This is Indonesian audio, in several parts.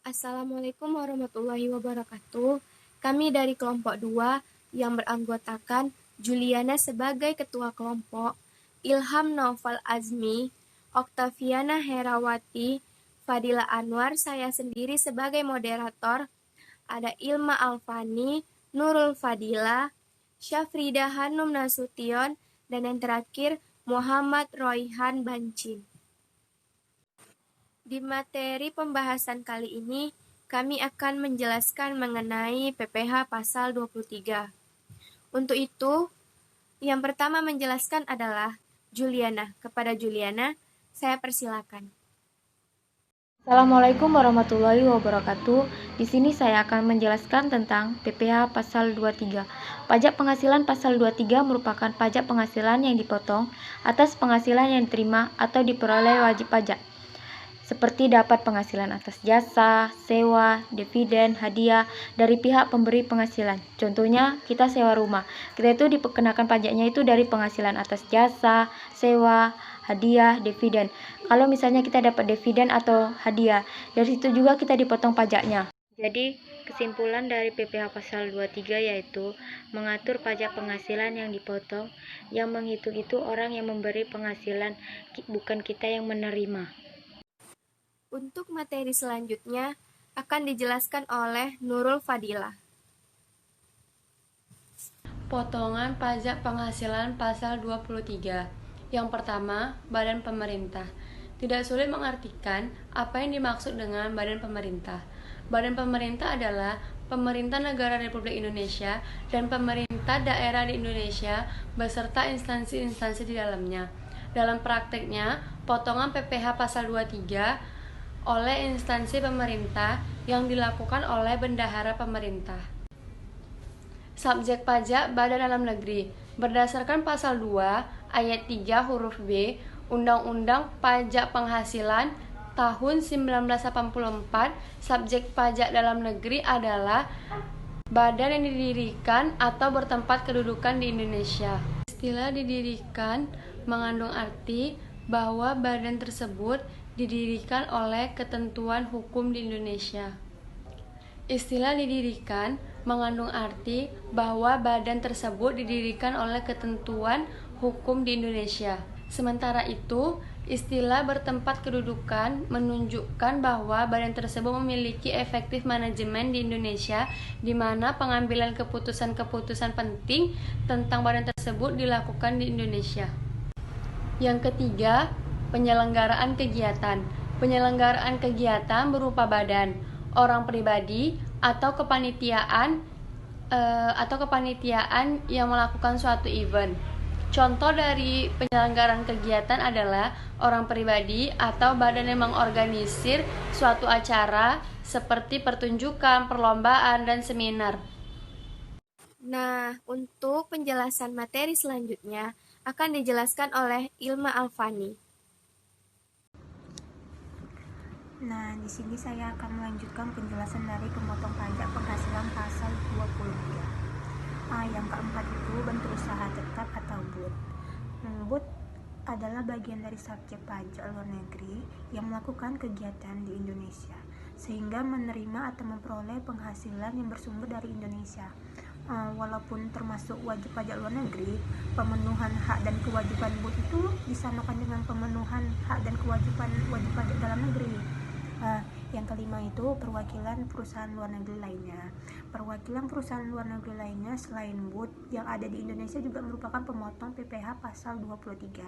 Assalamualaikum warahmatullahi wabarakatuh. Kami dari kelompok 2 yang beranggotakan Juliana sebagai ketua kelompok, Ilham Naufal Azmi, Oktaviana Herawati, Fadila Anwar, saya sendiri sebagai moderator, ada Ilma Alfani, Nurul Fadila, Syafrida Hanum Nasution, dan yang terakhir Muhammad Royhan Bancin. Di materi pembahasan kali ini, kami akan menjelaskan mengenai PPH pasal 23. Untuk itu, yang pertama menjelaskan adalah Juliana. Kepada Juliana, saya persilakan. Assalamualaikum warahmatullahi wabarakatuh. Di sini saya akan menjelaskan tentang PPh pasal 23. Pajak penghasilan pasal 23 merupakan pajak penghasilan yang dipotong atas penghasilan yang diterima atau diperoleh wajib pajak, seperti dapat penghasilan atas jasa, sewa, dividen, hadiah dari pihak pemberi penghasilan. Contohnya, kita sewa rumah. Kita itu dikenakan pajaknya itu dari penghasilan atas jasa, sewa, hadiah, dividen. Kalau misalnya kita dapat dividen atau hadiah, dari situ juga kita dipotong pajaknya. Jadi, kesimpulan dari PPh pasal 23 yaitu mengatur pajak penghasilan yang dipotong. Yang menghitung itu orang yang memberi penghasilan, bukan kita yang menerima. Untuk materi selanjutnya akan dijelaskan oleh Nurul Fadila. Potongan pajak penghasilan pasal 23. Yang pertama, badan pemerintah. Tidak sulit mengartikan apa yang dimaksud dengan badan pemerintah. Badan pemerintah adalah pemerintah negara Republik Indonesia dan pemerintah daerah di Indonesia beserta instansi-instansi di dalamnya. Dalam prakteknya, potongan PPh pasal 23 oleh instansi pemerintah yang dilakukan oleh bendahara pemerintah. Subjek pajak Badan Dalam Negeri. Berdasarkan pasal 2 ayat 3 huruf B Undang-Undang Pajak Penghasilan tahun 1984, subjek pajak dalam negeri adalah badan yang didirikan atau bertempat kedudukan di Indonesia. Istilah didirikan mengandung arti bahwa badan tersebut didirikan oleh ketentuan hukum di Indonesia. Istilah didirikan mengandung arti bahwa badan tersebut didirikan oleh ketentuan hukum di Indonesia. Sementara itu, istilah bertempat kedudukan menunjukkan bahwa badan tersebut memiliki efektif manajemen di Indonesia, di mana pengambilan keputusan-keputusan penting tentang badan tersebut dilakukan di Indonesia. Yang ketiga, penyelenggaraan kegiatan. Penyelenggaraan kegiatan berupa badan, orang pribadi, atau kepanitiaan yang melakukan suatu event. Contoh dari penyelenggaraan kegiatan adalah orang pribadi atau badan yang mengorganisir suatu acara seperti pertunjukan, perlombaan, dan seminar. Nah, untuk penjelasan materi selanjutnya akan dijelaskan oleh Ilma Alfani. Nah, di sini saya akan melanjutkan penjelasan dari pemotong pajak penghasilan pasal 23. Yang keempat itu bentuk usaha tetap atau BUT. BUT adalah bagian dari subjek pajak luar negeri yang melakukan kegiatan di Indonesia sehingga menerima atau memperoleh penghasilan yang bersumber dari Indonesia. Walaupun termasuk wajib pajak luar negeri, pemenuhan hak dan kewajiban BUT itu disamakan dengan pemenuhan hak dan kewajiban wajib pajak dalam negeri. Yang kelima itu perwakilan perusahaan luar negeri lainnya. Perwakilan perusahaan luar negeri lainnya selain BUT yang ada di Indonesia juga merupakan pemotong PPh pasal 23.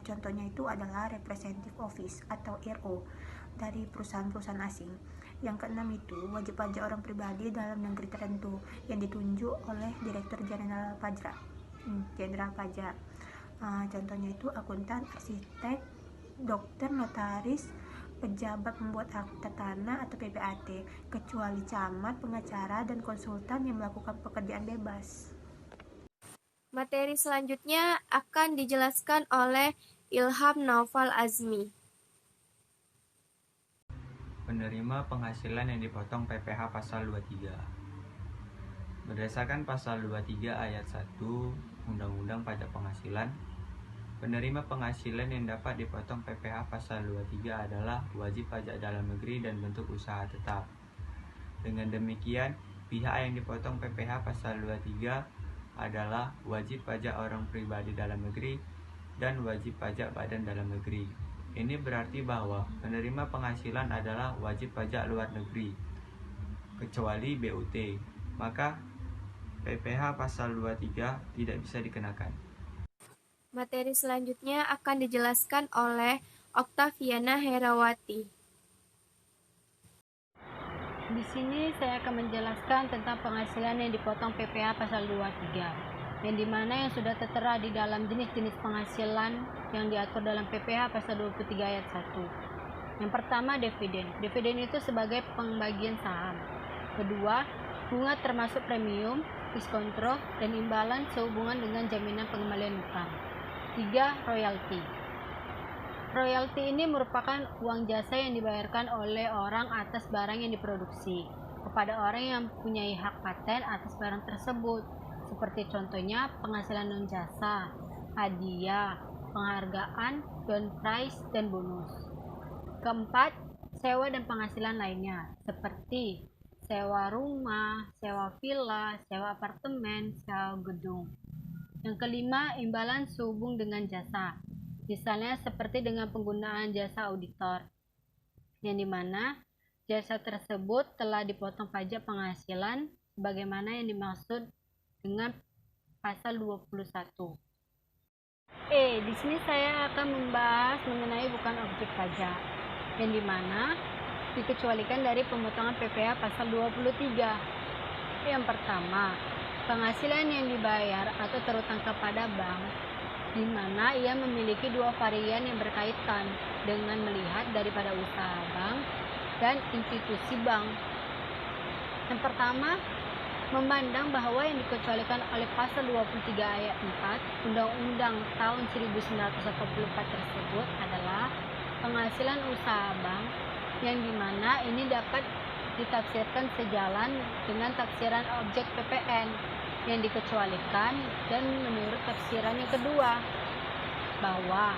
Contohnya itu adalah Representative Office atau RO dari perusahaan-perusahaan asing. Yang keenam itu wajib pajak orang pribadi dalam negeri tertentu yang ditunjuk oleh Direktur Jenderal Pajak. Contohnya itu akuntan, arsitek, dokter, notaris, pejabat pembuat akta tanah atau PPAT, kecuali camat, pengacara, dan konsultan yang melakukan pekerjaan bebas. Materi selanjutnya akan dijelaskan oleh Ilham Naufal Azmi. Penerima penghasilan yang dipotong PPh pasal 23. Berdasarkan pasal 23 ayat 1 Undang-Undang Pajak Penghasilan, Penerima penghasilan yang dapat dipotong PPh pasal 23 adalah wajib pajak dalam negeri dan bentuk usaha tetap. Dengan demikian, pihak yang dipotong PPh pasal 23 adalah wajib pajak orang pribadi dalam negeri dan wajib pajak badan dalam negeri. Ini berarti bahwa penerima penghasilan adalah wajib pajak luar negeri, kecuali BUT. Maka PPh pasal 23 tidak bisa dikenakan. Materi selanjutnya akan dijelaskan oleh Oktaviana Herawati. Di sini saya akan menjelaskan tentang penghasilan yang dipotong PPh pasal 23, yang dimana yang sudah tertera di dalam jenis-jenis penghasilan yang diatur dalam PPh pasal 23 ayat 1. Yang pertama, dividen. Dividen itu sebagai pembagian saham. Kedua, bunga termasuk premium, diskontro, dan imbalan sehubungan dengan jaminan pengembalian utang. 3. Royalti. Royalti ini merupakan uang jasa yang dibayarkan oleh orang atas barang yang diproduksi kepada orang yang mempunyai hak paten atas barang tersebut, seperti contohnya penghasilan non jasa, hadiah, penghargaan, door prize, dan bonus. Keempat, sewa dan penghasilan lainnya, seperti sewa rumah, sewa villa, sewa apartemen, sewa gedung. Yang kelima, imbalan sehubung dengan jasa, misalnya seperti dengan penggunaan jasa auditor, yang dimana jasa tersebut telah dipotong pajak penghasilan sebagaimana yang dimaksud dengan pasal 21. Di sini saya akan membahas mengenai bukan objek pajak, yang dimana dikecualikan dari pemotongan PPh pasal 23. Yang pertama, penghasilan yang dibayar atau terutang kepada bank, di mana ia memiliki dua varian yang berkaitan dengan melihat daripada usaha bank dan institusi bank. Yang pertama, memandang bahwa yang dikecualikan oleh pasal 23 ayat 4 Undang-Undang tahun 1944 tersebut adalah penghasilan usaha bank, yang dimana ini dapat ditafsirkan sejalan dengan tafsiran objek PPN yang dikecualikan, dan menurut tafsiran yang kedua bahwa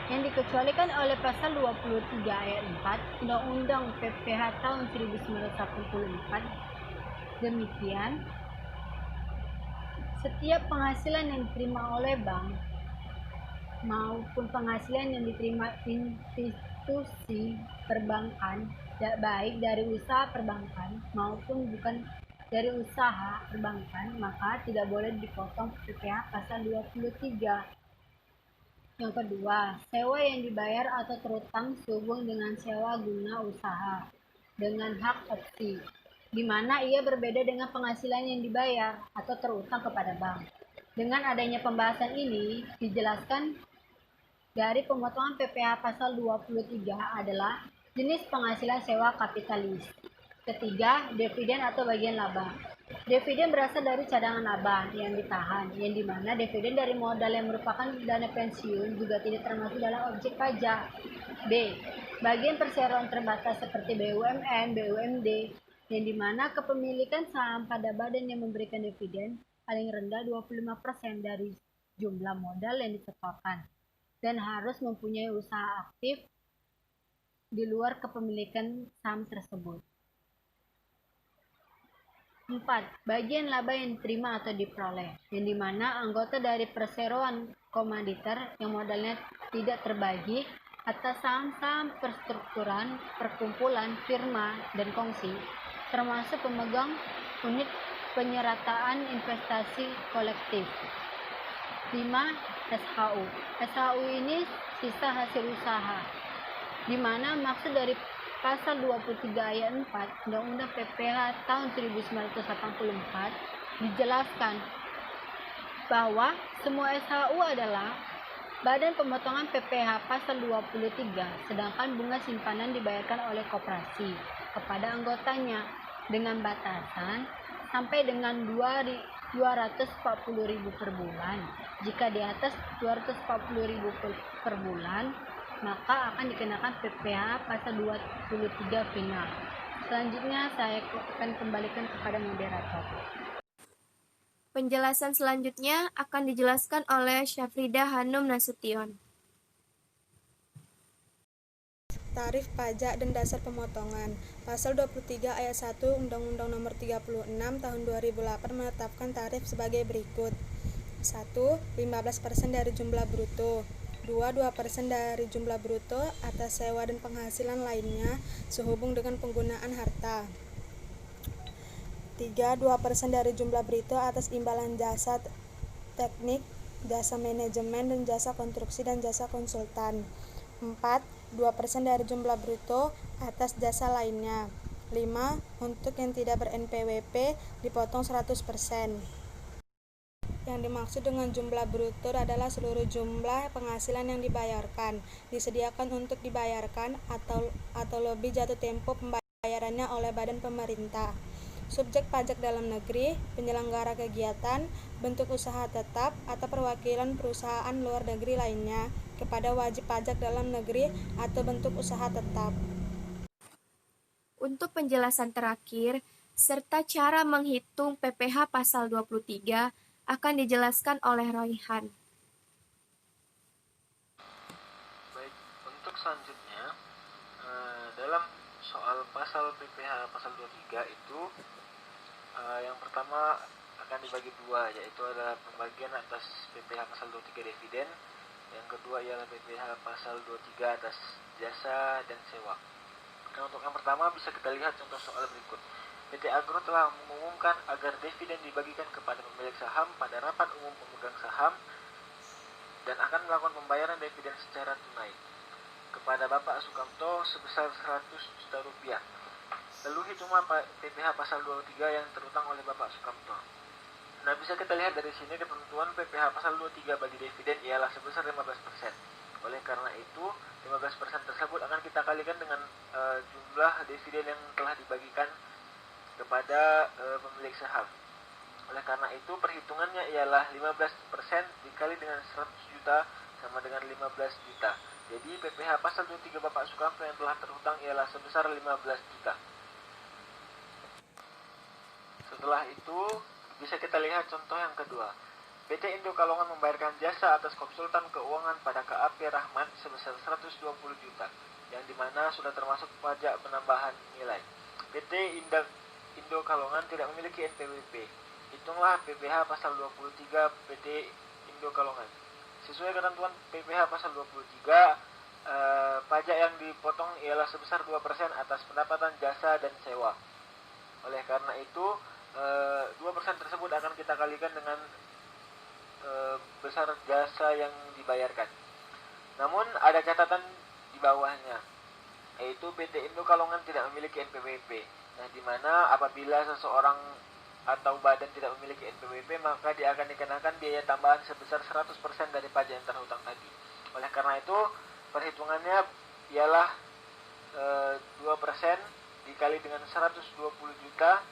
yang dikecualikan oleh pasal 23 ayat 4 Undang-Undang PPh tahun 1944 demikian, setiap penghasilan yang diterima oleh bank maupun penghasilan yang diterima institusi perbankan, baik dari usaha perbankan maupun bukan dari usaha perbankan, maka tidak boleh dipotong PPh pasal 23. Yang kedua, sewa yang dibayar atau terutang sehubung dengan sewa guna usaha dengan hak opsi, di mana ia berbeda dengan penghasilan yang dibayar atau terutang kepada bank. Dengan adanya pembahasan ini, dijelaskan dari pemotongan PPh pasal 23 adalah jenis penghasilan sewa kapitalis. Ketiga, dividen atau bagian laba. Dividen berasal dari cadangan laba yang ditahan, yang dimana dividen dari modal yang merupakan dana pensiun juga tidak termasuk dalam objek pajak. B. Bagian perseroan terbatas seperti BUMN, BUMD, yang dimana kepemilikan saham pada badan yang memberikan dividen paling rendah 25% dari jumlah modal yang disetorkan, dan harus mempunyai usaha aktif di luar kepemilikan saham tersebut. 4. Bagian laba yang diterima atau diperoleh, yang dimana anggota dari perseroan komanditer yang modalnya tidak terbagi atas saham-saham perstrukturan, perkumpulan, firma, dan kongsi, termasuk pemegang unit penyerataan investasi kolektif. 5. SHU. SHU ini sisa hasil usaha, di mana maksud dari pasal 23 ayat 4 Undang-Undang PPh tahun 1944 dijelaskan bahwa semua SHU adalah badan pemotongan PPh pasal 23, sedangkan bunga simpanan dibayarkan oleh koperasi kepada anggotanya dengan batasan sampai dengan 240.000 per bulan. Jika di atas 240.000 per bulan, maka akan dikenakan PPh pasal 23 final. Selanjutnya saya akan kembalikan kepada moderator. Penjelasan selanjutnya akan dijelaskan oleh Syafrida Hanum Nasution. Tarif pajak dan dasar pemotongan. Pasal 23 ayat 1 Undang-Undang Nomor 36 Tahun 2008 menetapkan tarif sebagai berikut. 1. 15% dari jumlah bruto. 2. 2% dari jumlah bruto atas sewa dan penghasilan lainnya sehubung dengan penggunaan harta. 3. 2% dari jumlah bruto atas imbalan jasa teknik, jasa manajemen dan jasa konstruksi dan jasa konsultan. 4. 2% dari jumlah bruto atas jasa lainnya. 5. Untuk yang tidak ber-NPWP dipotong 100%. Yang dimaksud dengan jumlah bruto adalah seluruh jumlah penghasilan yang dibayarkan, disediakan untuk dibayarkan atau lebih jatuh tempo pembayarannya oleh badan pemerintah, subjek pajak dalam negeri, penyelenggara kegiatan, bentuk usaha tetap, atau perwakilan perusahaan luar negeri lainnya kepada wajib pajak dalam negeri atau bentuk usaha tetap. Untuk penjelasan terakhir, serta cara menghitung PPh pasal 23 akan dijelaskan oleh Royhan. Baik, untuk selanjutnya, dalam soal pasal PPh pasal 23 itu, yang pertama akan dibagi dua, yaitu adalah pembagian atas PPh pasal 23 dividen, yang kedua ialah PPh pasal 23 atas jasa dan sewa. Nah, untuk yang pertama bisa kita lihat contoh soal berikut. PT Agro telah mengumumkan agar dividen dibagikan kepada pemilik saham pada rapat umum pemegang saham dan akan melakukan pembayaran dividen secara tunai kepada Bapak Sukamto sebesar 100 juta rupiah. Lalu hitungan PPh pasal 23 yang terutang oleh Bapak Sukamto. Nah, bisa kita lihat dari sini ketentuan PPh pasal 23 bagi dividen ialah sebesar 15%. Oleh karena itu, 15% tersebut akan kita kalikan dengan jumlah dividen yang telah dibagikan kepada pemilik saham. Oleh karena itu, perhitungannya ialah 15% dikali dengan 100 juta sama dengan 15 juta. Jadi PPh pasal 23 Bapak Sukamto yang telah terhutang ialah sebesar 15 juta. Setelah itu, bisa kita lihat contoh yang kedua. PT Indo Kalongan membayarkan jasa atas konsultan keuangan pada KAP Rahmat sebesar 120 juta, yang dimana sudah termasuk pajak penambahan nilai. PT Indo Kalongan tidak memiliki NPWP. Hitunglah PPh pasal 23 PT Indo Kalongan. Sesuai ketentuan PPh pasal 23, pajak yang dipotong ialah sebesar 2% atas pendapatan jasa dan sewa. Oleh karena itu, 2% tersebut akan kita kalikan dengan besar jasa yang dibayarkan. Namun ada catatan di bawahnya, yaitu PT Indo Kalongan tidak memiliki NPWP. Nah, di mana apabila seseorang atau badan tidak memiliki NPWP, maka dia akan dikenakan biaya tambahan sebesar 100% dari pajak yang terhutang tadi. Oleh karena itu, perhitungannya ialah 2% dikali dengan 120 juta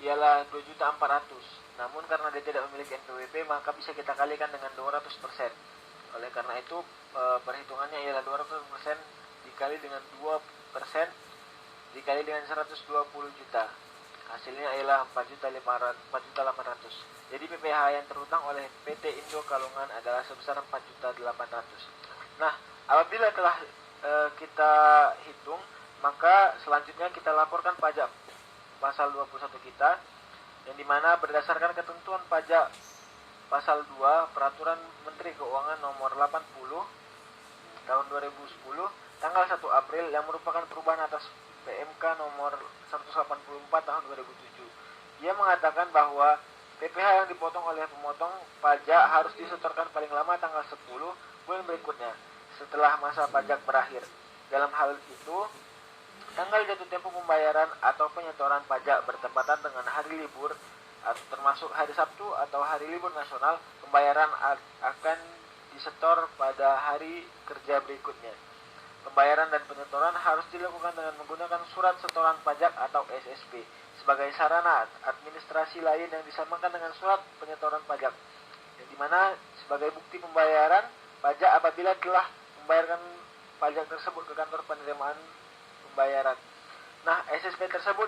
ialah 2.400.000. Namun karena dia tidak memiliki NPWP, maka bisa kita kalikan dengan 200%. Oleh karena itu, perhitungannya ialah 200% dikali dengan 2% dikali dengan 120 juta. Hasilnya ialah 4.800.000. Jadi PPh yang terhutang oleh PT Indo Kalongan adalah sebesar 4.800.000. Nah, apabila telah kita hitung, maka selanjutnya kita laporkan pajak pasal 21 kita, yang dimana berdasarkan ketentuan pajak pasal 2 Peraturan Menteri Keuangan nomor 80 tahun 2010 tanggal 1 April yang merupakan perubahan atas PMK nomor 184 tahun 2007. Dia mengatakan bahwa PPh yang dipotong oleh pemotong pajak harus disetorkan paling lama tanggal 10 bulan berikutnya setelah masa pajak berakhir. Dalam hal itu, tanggal jatuh tempo pembayaran atau penyetoran pajak bertepatan dengan hari libur atau termasuk hari Sabtu atau hari libur nasional, pembayaran akan disetor pada hari kerja berikutnya. Pembayaran dan penyetoran harus dilakukan dengan menggunakan surat setoran pajak atau SSP sebagai sarana administrasi lain yang disamakan dengan surat penyetoran pajak, yang dimana sebagai bukti pembayaran pajak apabila telah membayarkan pajak tersebut ke kantor penerimaan pembayaran. Nah, SSP tersebut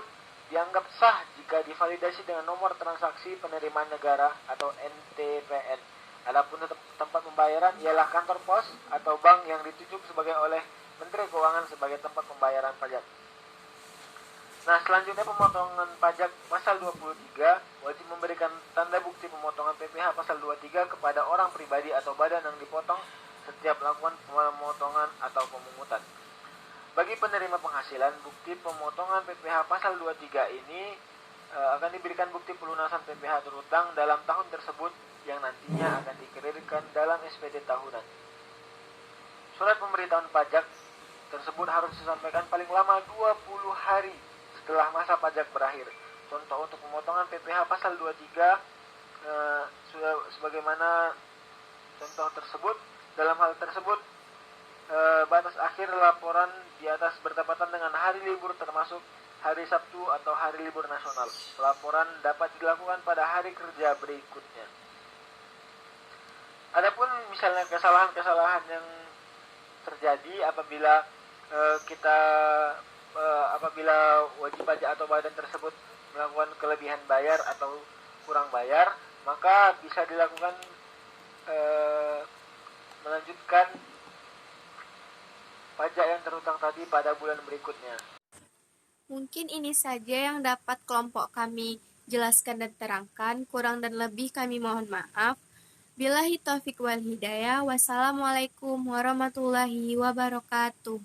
dianggap sah jika divalidasi dengan nomor transaksi penerimaan negara atau NTPN. Adapun tempat pembayaran ialah kantor pos atau bank yang ditunjuk sebagai oleh Menteri Keuangan sebagai tempat pembayaran pajak. Nah, selanjutnya pemotongan pajak pasal 23 wajib memberikan tanda bukti pemotongan PPh pasal 23 kepada orang pribadi atau badan yang dipotong setiap melakukan pemotongan atau pemungutan. Bagi penerima penghasilan, bukti pemotongan PPh pasal 23 ini akan diberikan bukti pelunasan PPh terutang dalam tahun tersebut yang nantinya akan dikirimkan dalam SPD tahunan. Surat pemberitahuan pajak tersebut harus disampaikan paling lama 20 hari setelah masa pajak berakhir. Contoh untuk pemotongan PPh pasal 23 sebagaimana contoh tersebut. Dalam hal tersebut, batas akhir laporan di atas bertepatan dengan hari libur termasuk hari Sabtu atau hari libur nasional. Laporan dapat dilakukan pada hari kerja berikutnya. Adapun misalnya kesalahan-kesalahan yang terjadi apabila apabila wajib pajak atau badan tersebut melakukan kelebihan bayar atau kurang bayar, maka bisa dilakukan melanjutkan pajak yang terutang tadi pada bulan berikutnya. Mungkin ini saja yang dapat kelompok kami jelaskan dan terangkan. Kurang dan lebih kami mohon maaf. Billahi taufik wal hidayah. Wassalamualaikum warahmatullahi wabarakatuh.